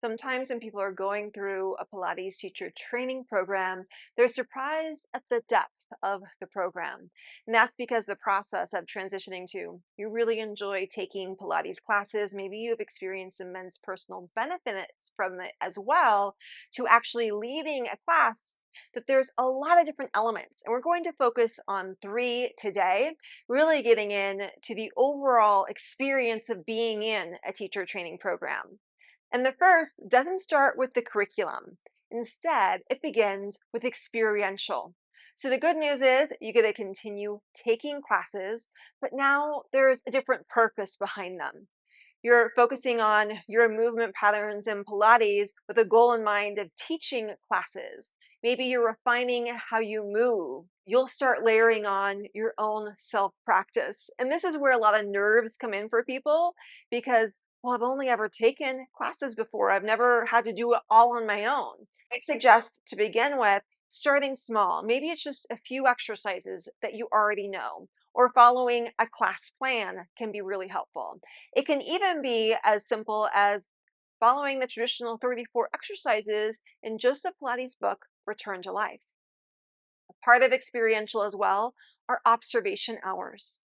Sometimes when people are going through a Pilates teacher training program, they're surprised at the depth of the program. And that's because the process of transitioning to you really enjoy taking Pilates classes, maybe you've experienced immense personal benefits from it as well, to actually leading a class, that there's a lot of different elements. And we're going to focus on three today, really getting in to the overall experience of being in a teacher training program. And the first doesn't start with the curriculum. Instead, it begins with experiential. So the good news is you get to continue taking classes, but now there's a different purpose behind them. You're focusing on your movement patterns in Pilates with a goal in mind of teaching classes. Maybe you're refining how you move. You'll start layering on your own self practice. And this is where a lot of nerves come in for people because, well, I've only ever taken classes before. I've never had to do it all on my own. I suggest to begin with, starting small. Maybe it's just a few exercises that you already know, or following a class plan can be really helpful. It can even be as simple as following the traditional 34 exercises in Joseph Pilates' book, Return to Life. A part of experiential as well are observation hours.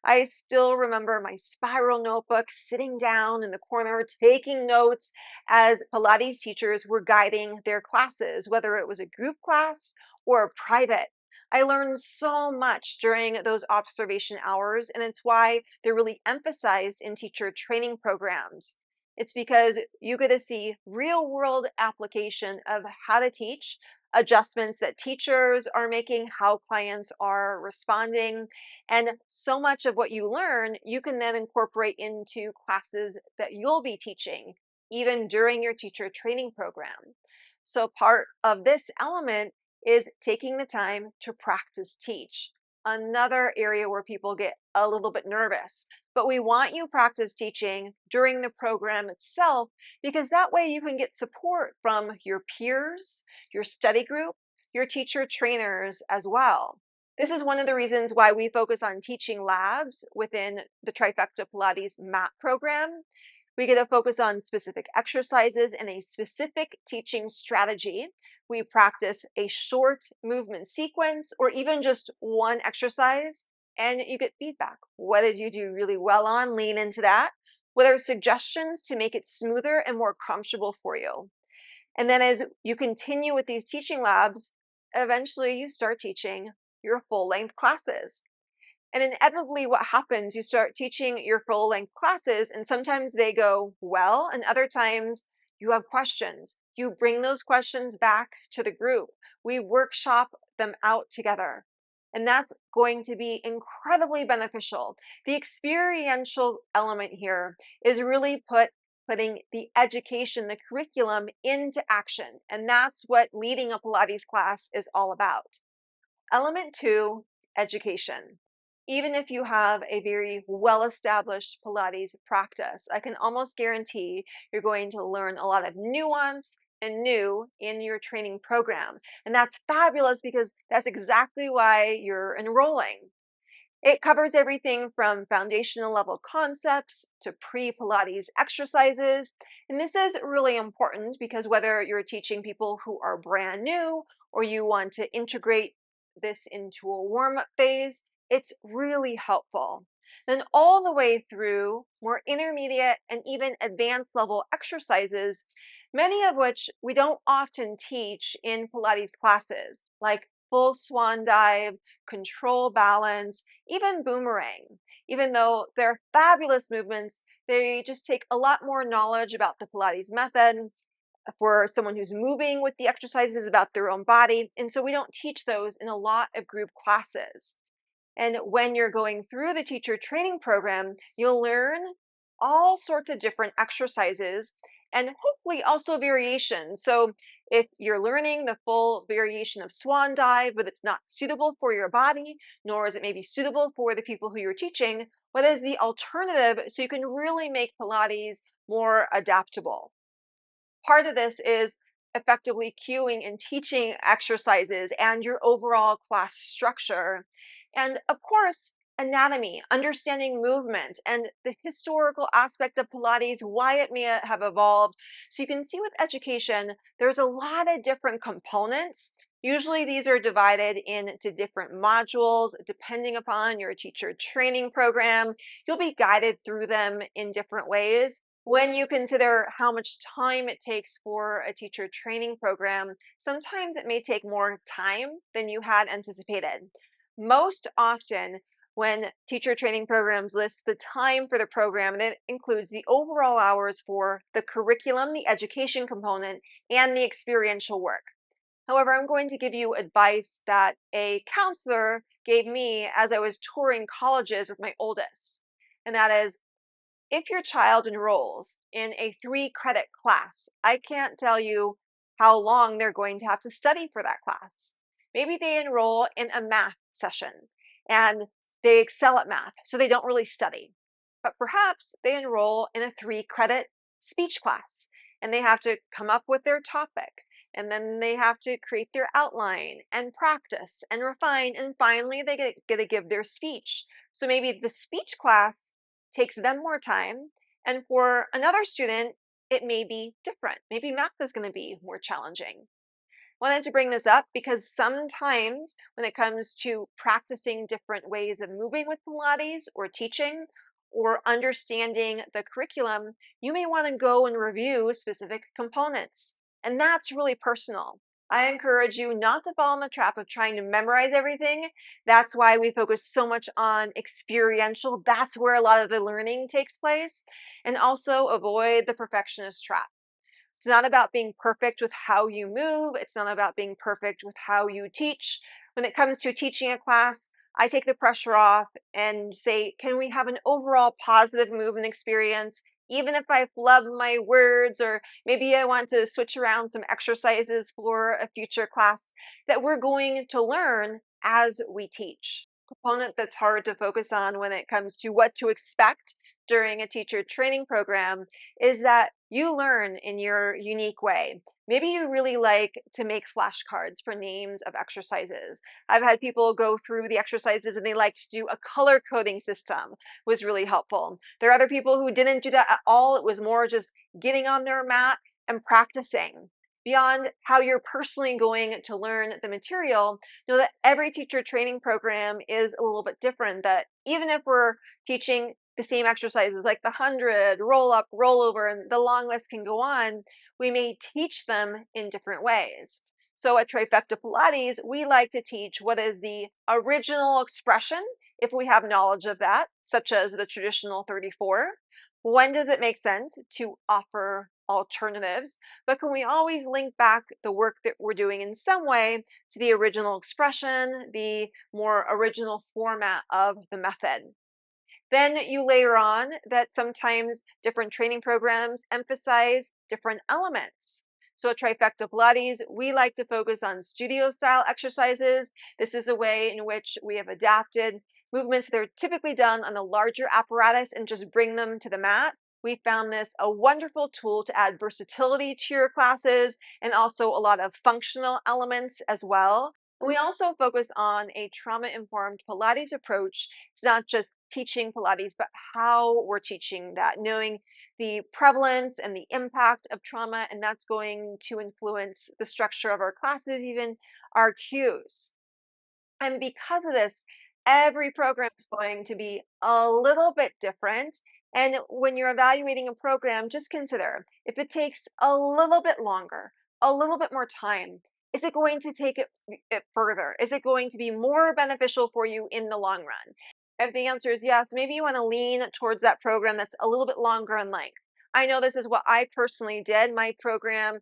I still remember my spiral notebook, sitting down in the corner, taking notes as Pilates teachers were guiding their classes, whether it was a group class or a private. I learned so much during those observation hours, and it's why they're really emphasized in teacher training programs. It's because you get to see real world application of how to teach, adjustments that teachers are making, how clients are responding, and so much of what you learn, you can then incorporate into classes that you'll be teaching, even during your teacher training program. So part of this element is taking the time to practice teach. Another area where people get a little bit nervous, but we want you practice teaching during the program itself because that way you can get support from your peers, your study group, your teacher trainers as well. This is one of the reasons why we focus on teaching labs within the Trifecta Pilates MAP program. We get to focus on specific exercises and a specific teaching strategy. We practice a short movement sequence or even just one exercise, and you get feedback. What did you do really well on? Lean into that. What are suggestions to make it smoother and more comfortable for you? And then as you continue with these teaching labs, eventually you start teaching your full length classes. And inevitably, what happens, you start teaching your full length classes, and sometimes they go well, and other times you have questions. You bring those questions back to the group. We workshop them out together. And that's going to be incredibly beneficial. The experiential element here is really putting the education, the curriculum into action. And that's what leading a Pilates class is all about. Element two, education. Even if you have a very well-established Pilates practice, I can almost guarantee you're going to learn a lot of nuance and new in your training program. And that's fabulous because that's exactly why you're enrolling. It covers everything from foundational level concepts to pre-Pilates exercises. And this is really important because whether you're teaching people who are brand new or you want to integrate this into a warm-up phase, it's really helpful. Then all the way through more intermediate and even advanced level exercises, many of which we don't often teach in Pilates classes, like full swan dive, control balance, even boomerang. Even though they're fabulous movements, they just take a lot more knowledge about the Pilates method for someone who's moving with the exercises about their own body. And so we don't teach those in a lot of group classes. And when you're going through the teacher training program, you'll learn all sorts of different exercises and hopefully also variations. So if you're learning the full variation of swan dive, but it's not suitable for your body, nor is it maybe suitable for the people who you're teaching, what is the alternative so you can really make Pilates more adaptable? Part of this is effectively cueing and teaching exercises and your overall class structure. And of course, anatomy, understanding movement, and the historical aspect of Pilates, why it may have evolved. So you can see with education, there's a lot of different components. Usually these are divided into different modules depending upon your teacher training program. You'll be guided through them in different ways. When you consider how much time it takes for a teacher training program, sometimes it may take more time than you had anticipated. Most often, when teacher training programs list the time for the program, and it includes the overall hours for the curriculum, the education component, and the experiential work. However, I'm going to give you advice that a counselor gave me as I was touring colleges with my oldest. And that is, if your child enrolls in a 3-credit class, I can't tell you how long they're going to have to study for that class. Maybe they enroll in a math session and they excel at math, so they don't really study. But perhaps they enroll in a 3-credit speech class and they have to come up with their topic, and then they have to create their outline and practice and refine, and finally they get to give their speech. So maybe the speech class takes them more time, and for another student, it may be different. Maybe math is going to be more challenging. Wanted to bring this up because sometimes when it comes to practicing different ways of moving with Pilates or teaching or understanding the curriculum, you may want to go and review specific components. And that's really personal. I encourage you not to fall in the trap of trying to memorize everything. That's why we focus so much on experiential. That's where a lot of the learning takes place. And also avoid the perfectionist trap. It's not about being perfect with how you move. It's not about being perfect with how you teach. When it comes to teaching a class, I take the pressure off and say, can we have an overall positive movement experience? Even if I flub my words, or maybe I want to switch around some exercises for a future class, that we're going to learn as we teach. Component that's hard to focus on when it comes to what to expect during a teacher training program is that you learn in your unique way. Maybe you really like to make flashcards for names of exercises. I've had people go through the exercises and they like to do a color coding system, was really helpful. There are other people who didn't do that at all. It was more just getting on their mat and practicing. Beyond how you're personally going to learn the material, know that every teacher training program is a little bit different, that even if we're teaching the same exercises like the 100, roll up, roll over, and the long list can go on, we may teach them in different ways. So at Trifecta Pilates, we like to teach what is the original expression, if we have knowledge of that, such as the traditional 34. When does it make sense to offer alternatives? But can we always link back the work that we're doing in some way to the original expression, the more original format of the method? Then you layer on that sometimes different training programs emphasize different elements. So at Trifecta Pilates, we like to focus on studio style exercises. This is a way in which we have adapted movements that are typically done on a larger apparatus and just bring them to the mat. We found this a wonderful tool to add versatility to your classes and also a lot of functional elements as well. We also focus on a trauma-informed Pilates approach. It's not just teaching Pilates, but how we're teaching that, knowing the prevalence and the impact of trauma, and that's going to influence the structure of our classes, even our cues. And because of this, every program is going to be a little bit different. And when you're evaluating a program, just consider if it takes a little bit longer, a little bit more time, is it going to take it further? Is it going to be more beneficial for you in the long run? If the answer is yes, maybe you want to lean towards that program that's a little bit longer in length. I know this is what I personally did. My program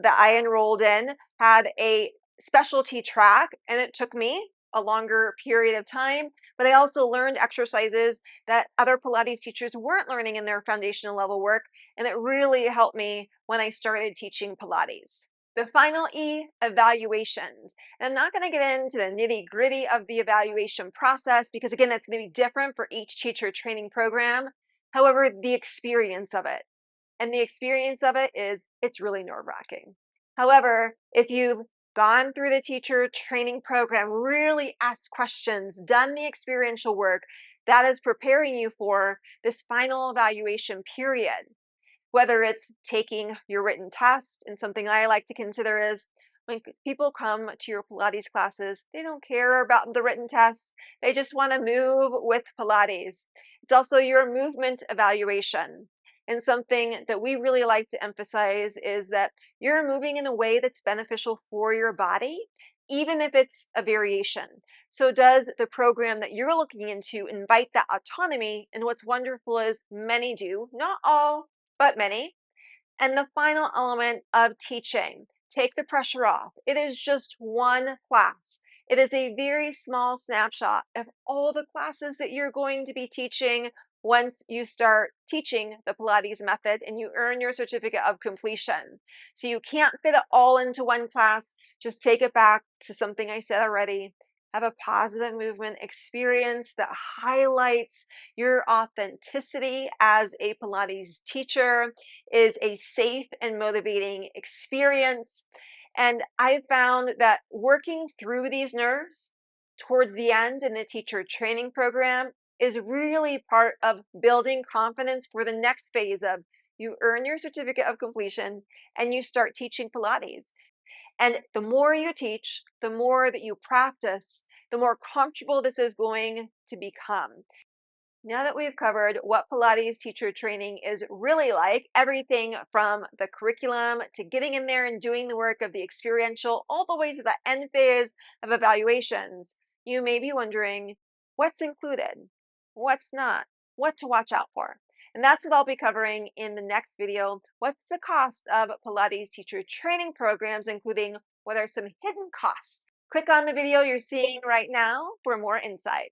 that I enrolled in had a specialty track, and it took me a longer period of time, but I also learned exercises that other Pilates teachers weren't learning in their foundational level work, and it really helped me when I started teaching Pilates. The final E, evaluations. And I'm not going to get into the nitty-gritty of the evaluation process because, again, that's going to be different for each teacher training program. However, the experience of it. And the experience of it is, it's really nerve-wracking. However, if you've gone through the teacher training program, really asked questions, done the experiential work, that is preparing you for this final evaluation period. Whether it's taking your written test, and something I like to consider is when people come to your Pilates classes, they don't care about the written test. They just want to move with Pilates. It's also your movement evaluation. And something that we really like to emphasize is that you're moving in a way that's beneficial for your body, even if it's a variation. So does the program that you're looking into invite that autonomy? And what's wonderful is many do, not all, but many. And the final element of teaching, take the pressure off. It is just one class. It is a very small snapshot of all the classes that you're going to be teaching once you start teaching the Pilates method and you earn your certificate of completion. So you can't fit it all into one class. Just take it back to something I said already. Have a positive movement experience that highlights your authenticity as a Pilates teacher, is a safe and motivating experience. And I found that working through these nerves towards the end in the teacher training program is really part of building confidence for the next phase of you earn your certificate of completion and you start teaching Pilates. And the more you teach, the more that you practice, the more comfortable this is going to become. Now that we've covered what Pilates teacher training is really like, everything from the curriculum to getting in there and doing the work of the experiential, all the way to the end phase of evaluations, you may be wondering what's included, what's not, what to watch out for. And that's what I'll be covering in the next video. What's the cost of Pilates teacher training programs, including what are some hidden costs? Click on the video you're seeing right now for more insight.